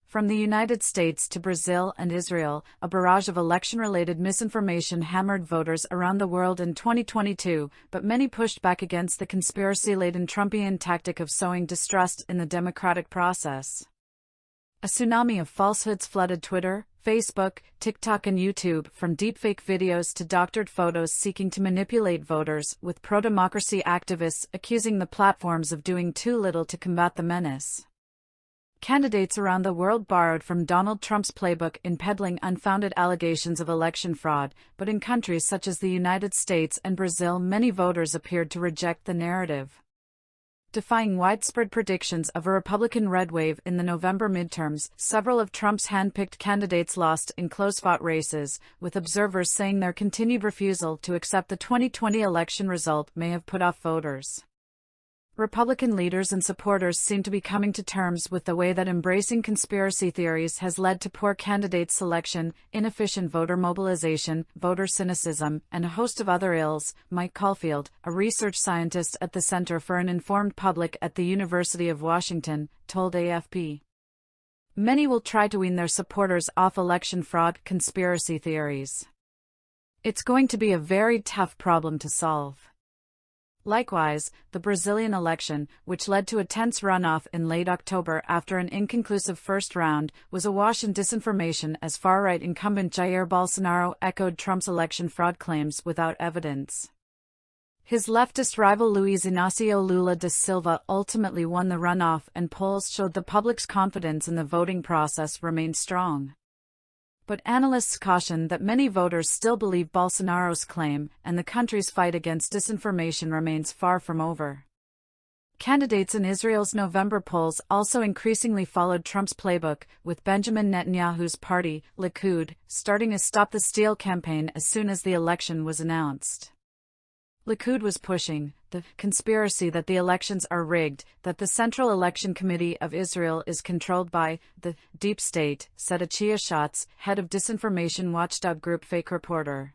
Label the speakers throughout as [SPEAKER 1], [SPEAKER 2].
[SPEAKER 1] From the United States to Brazil and Israel, a barrage of election-related misinformation hammered voters around the world in 2022, but many pushed back against the conspiracy-laden Trumpian tactic of sowing distrust in the democratic process. A tsunami of falsehoods flooded Twitter, Facebook, TikTok and YouTube, from deepfake videos to doctored photos seeking to manipulate voters, with pro-democracy activists accusing the platforms of doing too little to combat the menace. Candidates around the world borrowed from Donald Trump's playbook in peddling unfounded allegations of election fraud, but in countries such as the United States and Brazil, many voters appeared to reject the narrative. Defying widespread predictions of a Republican red wave in the November midterms, several of Trump's hand-picked candidates lost in close-fought races, with observers saying their continued refusal to accept the 2020 election result may have put off voters. Republican leaders and supporters seem to be coming to terms with the way that embracing conspiracy theories has led to poor candidate selection, inefficient voter mobilization, voter cynicism, and a host of other ills. Mike Caulfield, a research scientist at the Center for an Informed Public at the University of Washington, told AFP. Many will try to wean their supporters off election fraud conspiracy theories. It's going to be a very tough problem to solve. Likewise, the Brazilian election, which led to a tense runoff in late October after an inconclusive first round, was awash in disinformation as far-right incumbent Jair Bolsonaro echoed Trump's election fraud claims without evidence. His leftist rival Luiz Inácio Lula da Silva ultimately won the runoff, and polls showed the public's confidence in the voting process remained strong. But analysts caution that many voters still believe Bolsonaro's claim, and the country's fight against disinformation remains far from over. Candidates in Israel's November polls also increasingly followed Trump's playbook, with Benjamin Netanyahu's party, Likud, starting a Stop the Steal campaign as soon as the election was announced. Likud was pushing the conspiracy that the elections are rigged, that the Central Election Committee of Israel is controlled by the deep state, said Achia Schatz, head of disinformation watchdog group Fake Reporter.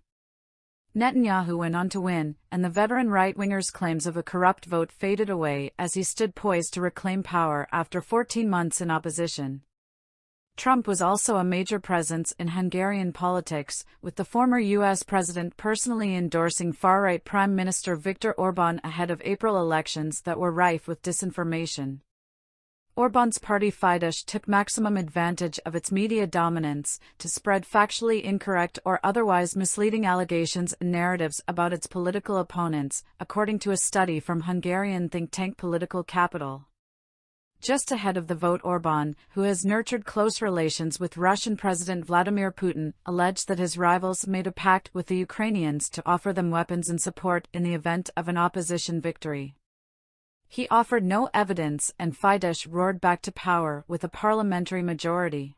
[SPEAKER 1] Netanyahu went on to win, and the veteran right-winger's claims of a corrupt vote faded away as he stood poised to reclaim power after 14 months in opposition. Trump was also a major presence in Hungarian politics, with the former U.S. president personally endorsing far-right Prime Minister Viktor Orbán ahead of April elections that were rife with disinformation. Orbán's party Fidesz took maximum advantage of its media dominance to spread factually incorrect or otherwise misleading allegations and narratives about its political opponents, according to a study from Hungarian think tank Political Capital. Just ahead of the vote, Orbán, who has nurtured close relations with Russian President Vladimir Putin, alleged that his rivals made a pact with the Ukrainians to offer them weapons and support in the event of an opposition victory. He offered no evidence, and Fidesz roared back to power with a parliamentary majority.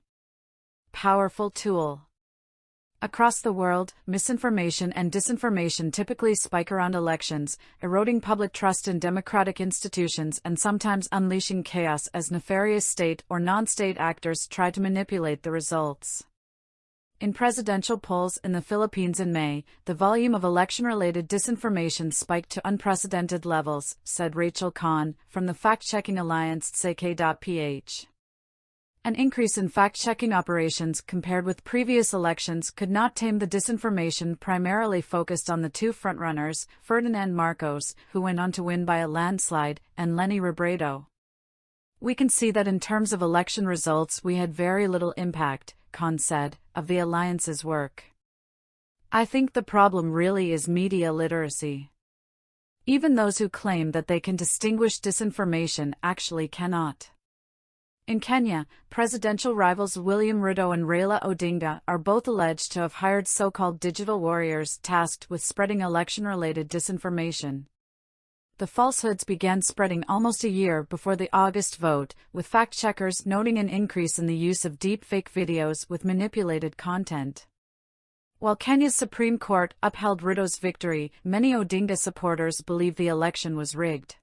[SPEAKER 1] Powerful tool. Across the world, misinformation and disinformation typically spike around elections, eroding public trust in democratic institutions and sometimes unleashing chaos as nefarious state or non-state actors try to manipulate the results. In presidential polls in the Philippines in May, the volume of election-related disinformation spiked to unprecedented levels, said Rachel Kahn, from the fact-checking alliance Tsek.ph. An increase in fact-checking operations compared with previous elections could not tame the disinformation primarily focused on the two frontrunners, Ferdinand Marcos, who went on to win by a landslide, and Leni Robredo. We can see that in terms of election results we had very little impact, Kahn said, of the alliance's work. I think the problem really is media literacy. Even those who claim that they can distinguish disinformation actually cannot. In Kenya, presidential rivals William Ruto and Raila Odinga are both alleged to have hired so-called digital warriors tasked with spreading election-related disinformation. The falsehoods began spreading almost a year before the August vote, with fact-checkers noting an increase in the use of deep-fake videos with manipulated content. While Kenya's Supreme Court upheld Ruto's victory, many Odinga supporters believe the election was rigged.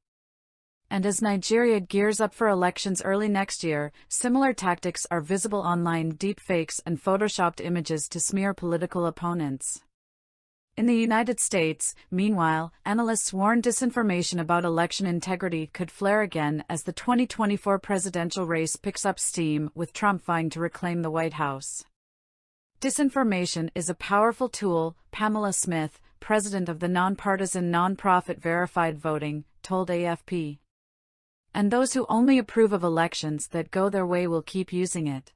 [SPEAKER 1] And as Nigeria gears up for elections early next year, similar tactics are visible online: deepfakes and photoshopped images to smear political opponents. In the United States, meanwhile, analysts warn disinformation about election integrity could flare again as the 2024 presidential race picks up steam, with Trump vying to reclaim the White House. Disinformation is a powerful tool, Pamela Smith, president of the nonpartisan nonprofit Verified Voting, told AFP. And those who only approve of elections that go their way will keep using it.